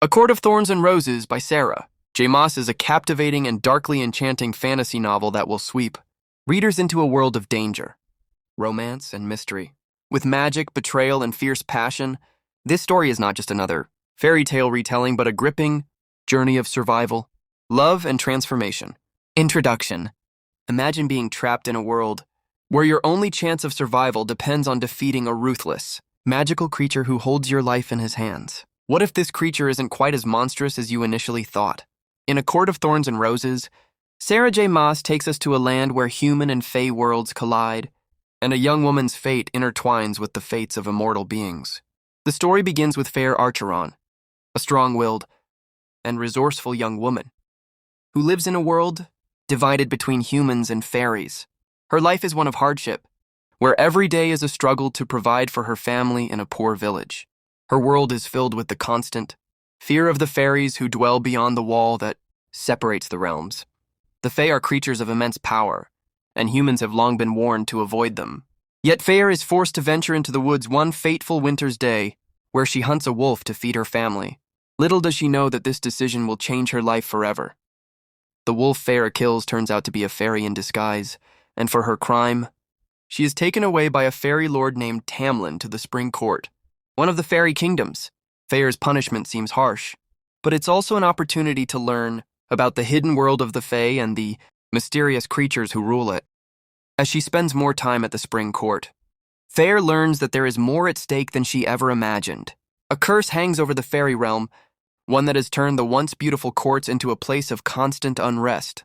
A Court of Thorns and Roses by Sarah J. Maas is a captivating and darkly enchanting fantasy novel that will sweep readers into a world of danger, romance, and mystery. With magic, betrayal, and fierce passion, this story is not just another fairy tale retelling, but a gripping journey of survival, love, and transformation. Introduction. Imagine being trapped in a world where your only chance of survival depends on defeating a ruthless, magical creature who holds your life in his hands. What if this creature isn't quite as monstrous as you initially thought? In A Court of Thorns and Roses, Sarah J. Maas takes us to a land where human and fey worlds collide, and a young woman's fate intertwines with the fates of immortal beings. The story begins with Feyre Archeron, a strong-willed and resourceful young woman who lives in a world divided between humans and fairies. Her life is one of hardship, where every day is a struggle to provide for her family in a poor village. Her world is filled with the constant fear of the fairies who dwell beyond the wall that separates the realms. The Fae are creatures of immense power, and humans have long been warned to avoid them. Yet Feyre is forced to venture into the woods one fateful winter's day, where she hunts a wolf to feed her family. Little does she know that this decision will change her life forever. The wolf Feyre kills turns out to be a fairy in disguise, and for her crime, she is taken away by a fairy lord named Tamlin to the Spring Court, one of the fairy kingdoms. Feyre's punishment seems harsh, but it's also an opportunity to learn about the hidden world of the Fae and the mysterious creatures who rule it. As she spends more time at the Spring Court, Feyre learns that there is more at stake than she ever imagined. A curse hangs over the fairy realm, one that has turned the once beautiful courts into a place of constant unrest.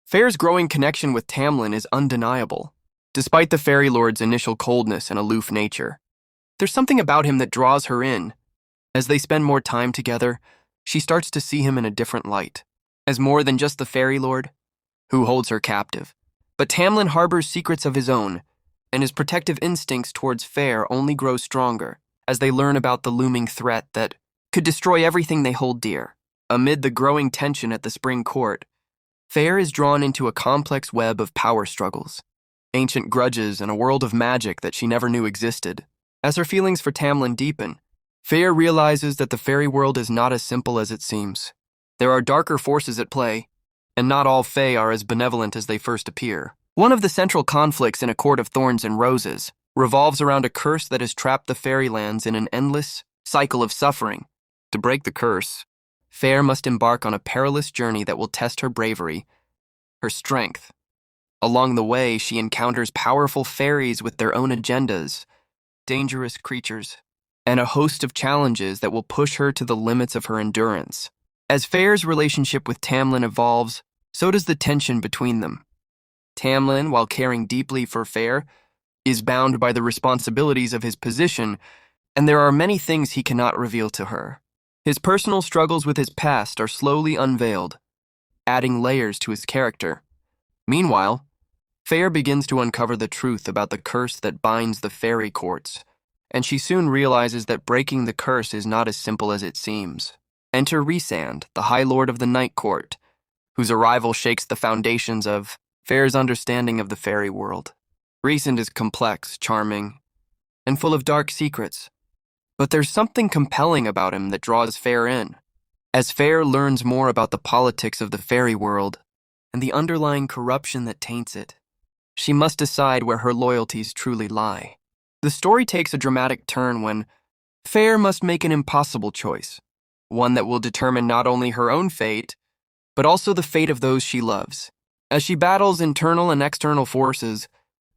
Feyre's growing connection with Tamlin is undeniable, despite the fairy lord's initial coldness and aloof nature. There's something about him that draws her in. As they spend more time together, she starts to see him in a different light, as more than just the fairy lord who holds her captive. But Tamlin harbors secrets of his own, and his protective instincts towards Feyre only grow stronger as they learn about the looming threat that could destroy everything they hold dear. Amid the growing tension at the Spring Court, Feyre is drawn into a complex web of power struggles, ancient grudges, and a world of magic that she never knew existed. As her feelings for Tamlin deepen, Feyre realizes that the fairy world is not as simple as it seems. There are darker forces at play, and not all Fae are as benevolent as they first appear. One of the central conflicts in A Court of Thorns and Roses revolves around a curse that has trapped the fairylands in an endless cycle of suffering. To break the curse, Feyre must embark on a perilous journey that will test her bravery, her strength. Along the way, she encounters powerful fairies with their own agendas, dangerous creatures, and a host of challenges that will push her to the limits of her endurance. As Feyre's relationship with Tamlin evolves, so does the tension between them. Tamlin, while caring deeply for Feyre, is bound by the responsibilities of his position, and there are many things he cannot reveal to her. His personal struggles with his past are slowly unveiled, adding layers to his character. Meanwhile, Feyre begins to uncover the truth about the curse that binds the fairy courts, and she soon realizes that breaking the curse is not as simple as it seems. Enter Rhysand, the High Lord of the Night Court, whose arrival shakes the foundations of Feyre's understanding of the fairy world. Rhysand is complex, charming, and full of dark secrets, but there's something compelling about him that draws Feyre in. As Feyre learns more about the politics of the fairy world and the underlying corruption that taints it, she must decide where her loyalties truly lie. The story takes a dramatic turn when Feyre must make an impossible choice, one that will determine not only her own fate, but also the fate of those she loves. As she battles internal and external forces,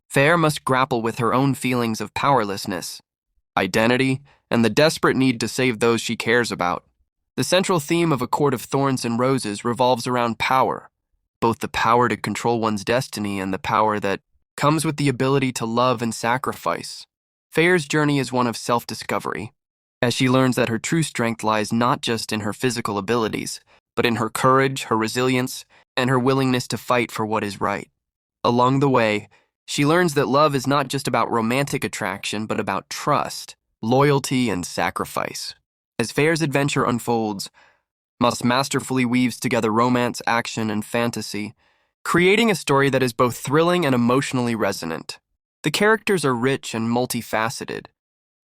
Feyre must grapple with her own feelings of powerlessness, identity, and the desperate need to save those she cares about. The central theme of A Court of Thorns and Roses revolves around power, both the power to control one's destiny and the power that comes with the ability to love and sacrifice. Feyre's journey is one of self-discovery, as she learns that her true strength lies not just in her physical abilities, but in her courage, her resilience, and her willingness to fight for what is right. Along the way, she learns that love is not just about romantic attraction, but about trust, loyalty, and sacrifice. As Feyre's adventure unfolds, Maas masterfully weaves together romance, action, and fantasy, creating a story that is both thrilling and emotionally resonant. The characters are rich and multifaceted,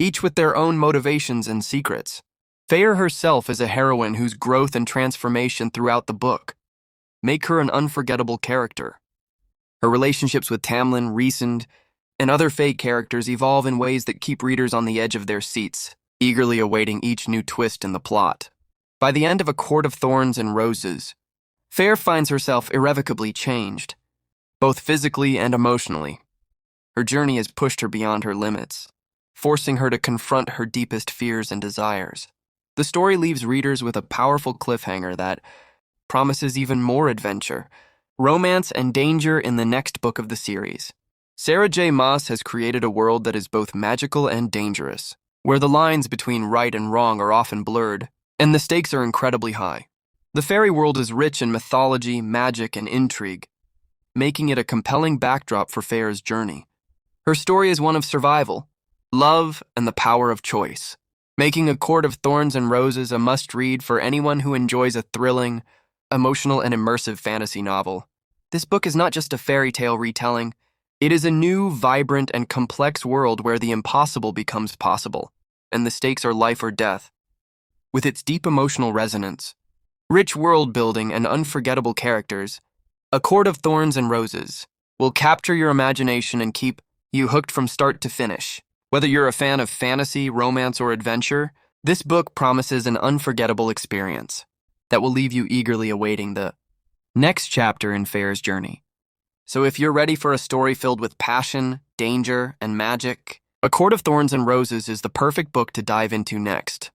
each with their own motivations and secrets. Feyre herself is a heroine whose growth and transformation throughout the book make her an unforgettable character. Her relationships with Tamlin, Rhysand, and other Fae characters evolve in ways that keep readers on the edge of their seats, eagerly awaiting each new twist in the plot. By the end of A Court of Thorns and Roses, Feyre finds herself irrevocably changed, both physically and emotionally. Her journey has pushed her beyond her limits, forcing her to confront her deepest fears and desires. The story leaves readers with a powerful cliffhanger that promises even more adventure, romance, and danger in the next book of the series. Sarah J. Maas has created a world that is both magical and dangerous, where the lines between right and wrong are often blurred, and the stakes are incredibly high. The fairy world is rich in mythology, magic, and intrigue, making it a compelling backdrop for Feyre's journey. Her story is one of survival, love, and the power of choice, making A Court of Thorns and Roses a must-read for anyone who enjoys a thrilling, emotional, and immersive fantasy novel. This book is not just a fairy tale retelling. It is a new, vibrant, and complex world where the impossible becomes possible, and the stakes are life or death. With its deep emotional resonance, rich world-building, and unforgettable characters, A Court of Thorns and Roses will capture your imagination and keep you hooked from start to finish. Whether you're a fan of fantasy, romance, or adventure, this book promises an unforgettable experience that will leave you eagerly awaiting the next chapter in Feyre's journey. So if you're ready for a story filled with passion, danger, and magic, A Court of Thorns and Roses is the perfect book to dive into next.